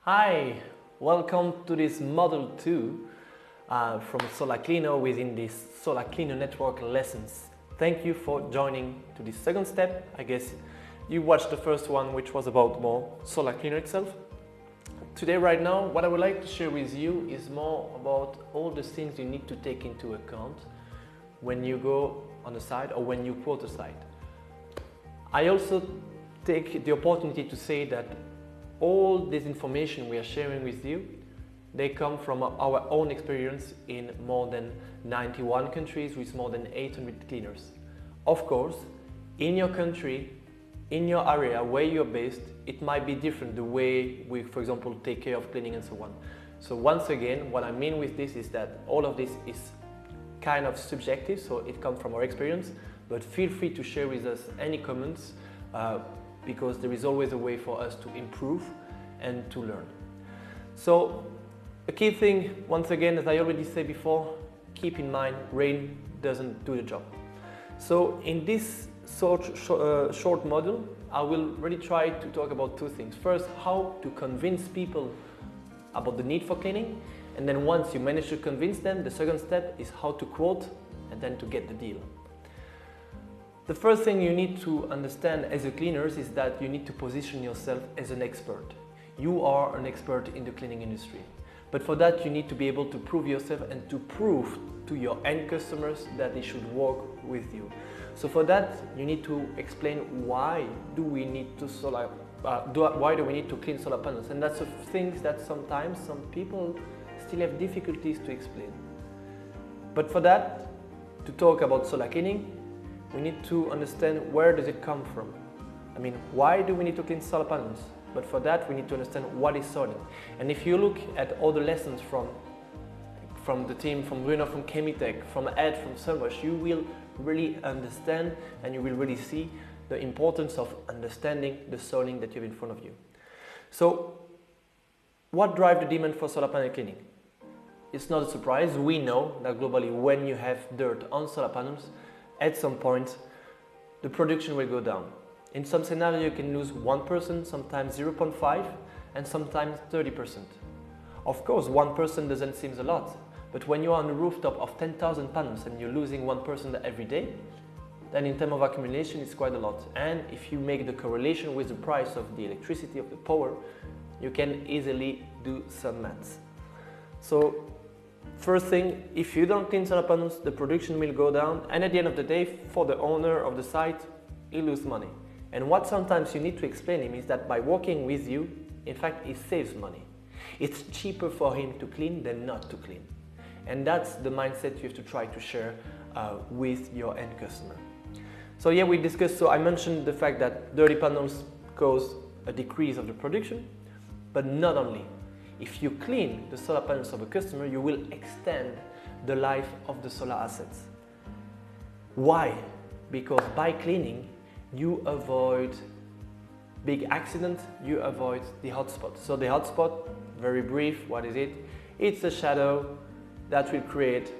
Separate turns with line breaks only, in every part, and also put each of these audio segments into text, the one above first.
Hi, welcome to this Model 2 from Solarcleano within this Solarcleano network lessons. Thank you for joining to this second step. I guess you watched the first one, which was about more Solarcleano itself. Today, right now, what I would like to share with you is more about all the things you need to take into account when you go on a site or when you quote a site. I also take the opportunity to say that all this information we are sharing with you, they come from our own experience in more than 91 countries with more than 800 cleaners. Of course, in your country, in your area where you're based, it might be different the way we, for example, take care of cleaning and so on. So once again, what I mean with this is that all of this is kind of subjective, so it comes from our experience, but feel free to share with us any comments because there is always a way for us to improve and to learn. So a key thing, once again, as I already said before, keep in mind, rain doesn't do the job. So in this short model, I will really try to talk about two things. First, how to convince people about the need for cleaning, and then once you manage to convince them, the second step is how to quote and then to get the deal. The first thing you need to understand as a cleaner is that you need to position yourself as an expert. You are an expert in the cleaning industry. But for that, you need to be able to prove yourself and to prove to your end customers that they should work with you. So for that, you need to explain why do we need to clean solar panels. And that's a thing that sometimes some people still have difficulties to explain. But for that, to talk about solar cleaning, we need to understand where does it come from. I mean, why do we need to clean solar panels? But for that, we need to understand what is solar. And if you look at all the lessons from the team, from Bruno, from Chemitech, from Ed, from Sunrush, you will really understand and you will really see the importance of understanding the soiling that you have in front of you. So, what drives the demand for solar panel cleaning? It's not a surprise. We know that globally, when you have dirt on solar panels, at some point, the production will go down. In some scenarios, you can lose 1%, sometimes 0.5%, and sometimes 30%. Of course, 1% doesn't seem a lot, but when you're on a rooftop of 10,000 panels and you're losing 1% every day, then in terms of accumulation, it's quite a lot. And if you make the correlation with the price of the electricity, of the power, you can easily do some maths. So, first thing, if you don't clean solar panels, the production will go down, and at the end of the day, for the owner of the site, he loses money. And what sometimes you need to explain him is that by working with you, in fact, he saves money. It's cheaper for him to clean than not to clean. And that's the mindset you have to try to share with your end customer. So yeah, we discussed, so I mentioned the fact that dirty panels cause a decrease of the production, but not only. If you clean the solar panels of a customer, you will extend the life of the solar assets. Why? Because by cleaning, you avoid big accidents, you avoid the hotspot. So the hotspot, very brief, what is it? It's a shadow that will create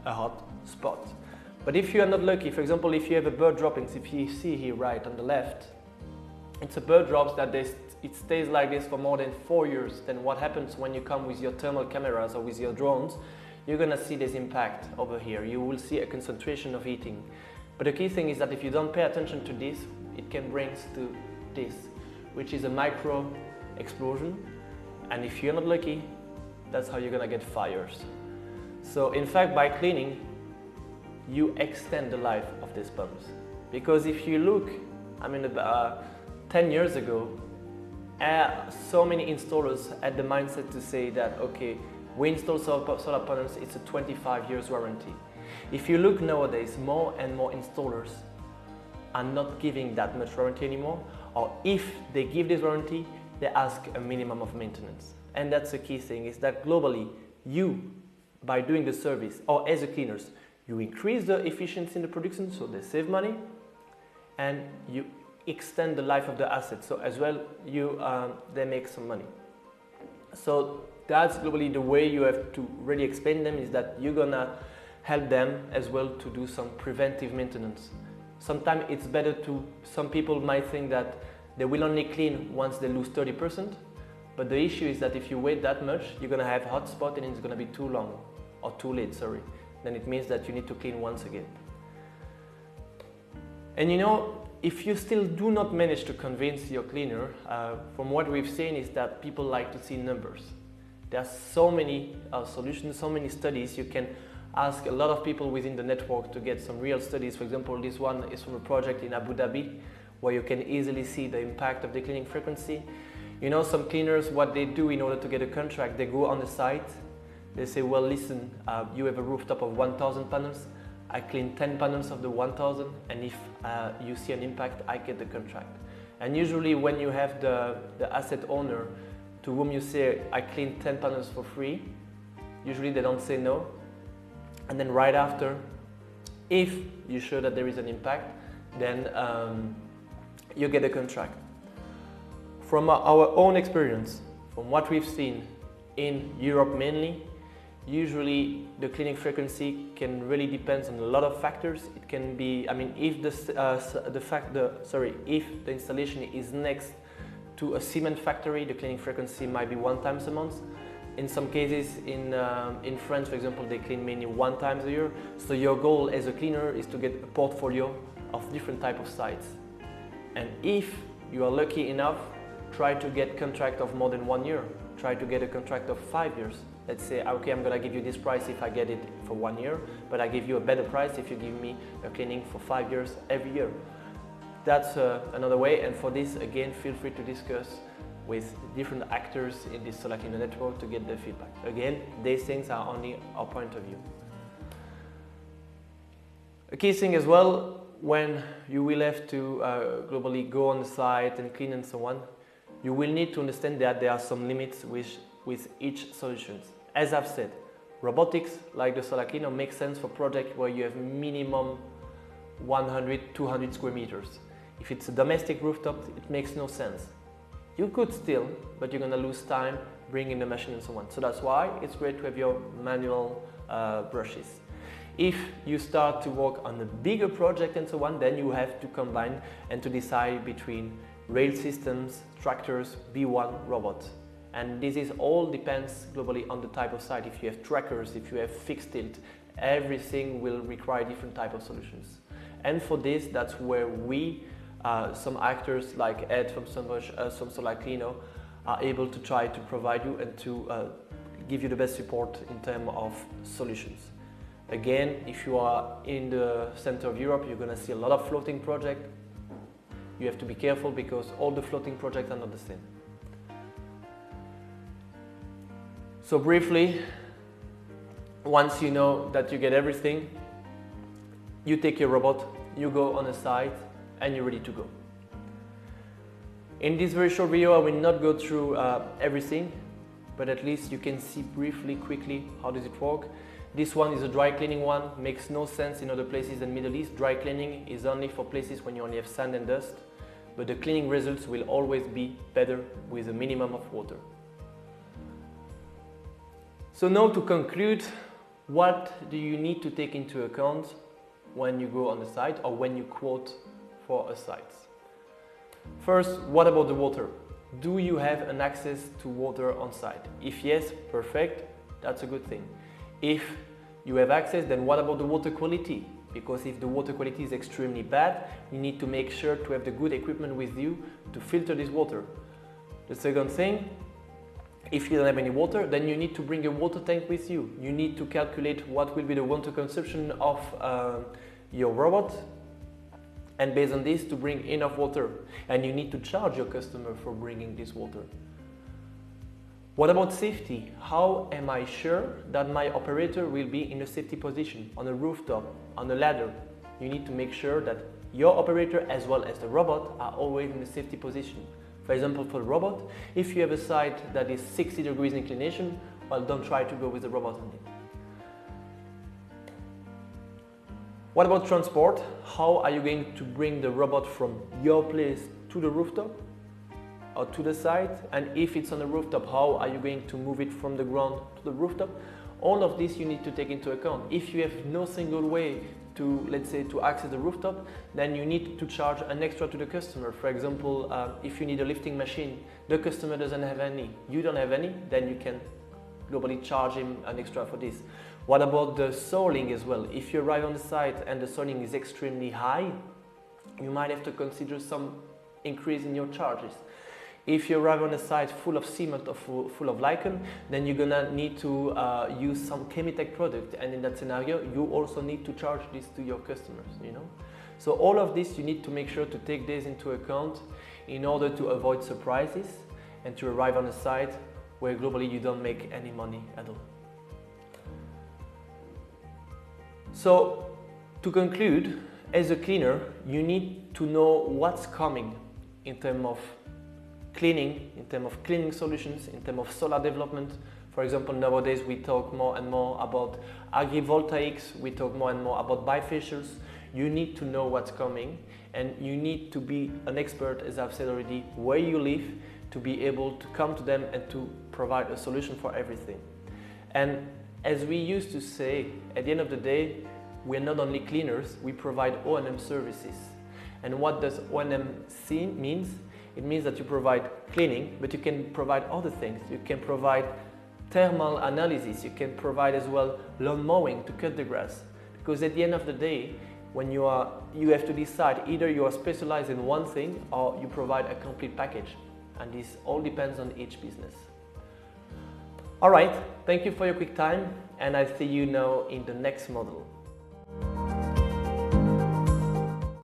a hot spot. But if you are not lucky, for example, if you have a bird droppings, if you see here right on the left, it's a bird drops that it stays like this for more than 4 years. Then what happens when you come with your thermal cameras or with your drones, you're gonna see this impact over here. You will see a concentration of heating. But the key thing is that if you don't pay attention to this, it can bring to this, which is a micro explosion. And if you're not lucky, that's how you're gonna get fires. So in fact, by cleaning, you extend the life of these pumps. Because if you look, I mean, 10 years ago, so many installers had the mindset to say that, okay, we install solar panels, it's a 25 years warranty. If you look nowadays, more and more installers are not giving that much warranty anymore, or if they give this warranty, they ask a minimum of maintenance. And that's the key thing, is that globally, you, by doing the service, or as a cleaners, you increase the efficiency in the production, so they save money, and you extend the life of the asset, so as well they make some money. So that's globally the way you have to really explain them, is that you're gonna help them as well to do some preventive maintenance. Sometimes it's better to, some people might think that they will only clean once they lose 30%, But the issue is that if you wait that much, you're gonna have hot spot and it's gonna be too long, or too late, sorry. Then it means that you need to clean once again. And you know, if you still do not manage to convince your cleaner, from what we've seen is that people like to see numbers. There are so many solutions, so many studies. You can ask a lot of people within the network to get some real studies. For example, this one is from a project in Abu Dhabi, where you can easily see the impact of the cleaning frequency. You know, some cleaners, what they do in order to get a contract, they go on the site, they say, well, listen, you have a rooftop of 1,000 panels, I clean 10 panels of the 1,000, and if you see an impact, I get the contract. And usually when you have the asset owner to whom you say, I clean 10 panels for free, usually they don't say no. And then right after, if you show that there is an impact, then you get a contract. From our own experience, from what we've seen in Europe mainly, usually the cleaning frequency can really depend on a lot of factors. It can be, I mean, if if the installation is next to a cement factory, the cleaning frequency might be 1 time a month. In some cases, in France, for example, they clean mainly 1 time a year. So your goal as a cleaner is to get a portfolio of different type of sites. And if you are lucky enough, try to get contract of more than 1 year. Try to get a contract of 5 years. Let's say, okay, I'm gonna give you this price if I get it for 1 year, but I give you a better price if you give me a cleaning for 5 years every year. That's another way, and for this, again, feel free to discuss with different actors in this Solarcleano network to get their feedback. Again, these things are only our point of view. A key thing as well, when you will have to globally go on the site and clean and so on, you will need to understand that there are some limits with each solution. As I've said, robotics like the Solarcleano makes sense for projects where you have minimum 100, 200 square meters. If it's a domestic rooftop, it makes no sense. You could still, but you're gonna lose time bringing the machine and so on. So that's why it's great to have your manual brushes. If you start to work on a bigger project and so on, then you have to combine and to decide between rail systems, tractors, B1 robots. And this is all depends globally on the type of site. If you have trackers, if you have fixed tilt, everything will require different type of solutions. And for this, that's where we, some actors like Ed from Solarcleano, are able to try to provide you and to give you the best support in terms of solutions. Again, if you are in the center of Europe, you're going to see a lot of floating projects. You have to be careful because all the floating projects are not the same. So briefly, once you know that you get everything, you take your robot, you go on a site, and you're ready to go. In this very short video, I will not go through everything, but at least you can see briefly, quickly, how does it work. This one is a dry cleaning one, makes no sense in other places in Middle East. Dry cleaning is only for places when you only have sand and dust, but the cleaning results will always be better with a minimum of water. So now to conclude, what do you need to take into account when you go on the site or when you quote for a site? First, what about the water? Do you have an access to water on site? If yes, perfect, that's a good thing. If you have access, then what about the water quality? Because if the water quality is extremely bad, you need to make sure to have the good equipment with you to filter this water. The second thing, if you don't have any water, then you need to bring a water tank with you. You need to calculate what will be the water consumption of your robot, and based on this to bring enough water. And you need to charge your customer for bringing this water. What about safety? How am I sure that my operator will be in a safety position on a rooftop, on a ladder? You need to make sure that your operator as well as the robot are always in a safety position. For example, for the robot, if you have a site that is 60 degrees inclination, well, don't try to go with the robot on it. What about transport? How are you going to bring the robot from your place to the rooftop or to the site? And if it's on the rooftop, how are you going to move it from the ground to the rooftop? All of this you need to take into account. If you have no single way to, let's say, to access the rooftop, then you need to charge an extra to the customer. For example, if you need a lifting machine, the customer doesn't have any, you don't have any, then you can globally charge him an extra for this. What about the soiling as well? If you arrive on the site and the soiling is extremely high, you might have to consider some increase in your charges. If you arrive on a site full of cement or full of lichen, then you're gonna need to use some Chemitech product, and in that scenario you also need to charge this to your customers, you know. So all of this, you need to make sure to take this into account in order to avoid surprises and to arrive on a site where globally you don't make any money at all. So to conclude, as a cleaner, you need to know what's coming in terms of cleaning, in terms of cleaning solutions, in terms of solar development. For example, nowadays we talk more and more about agrivoltaics, we talk more and more about bifacials. You need to know what's coming, and you need to be an expert, as I've said already, where you live, to be able to come to them and to provide a solution for everything. And as we used to say, at the end of the day, we're not only cleaners, we provide O&M services. And what does O&M means? It means that you provide cleaning, but you can provide other things. You can provide thermal analysis, you can provide as well lawn mowing to cut the grass. Because at the end of the day, when you have to decide, either you are specialized in one thing or you provide a complete package. And this all depends on each business. All right, thank you for your quick time, and I'll see you now in the next model.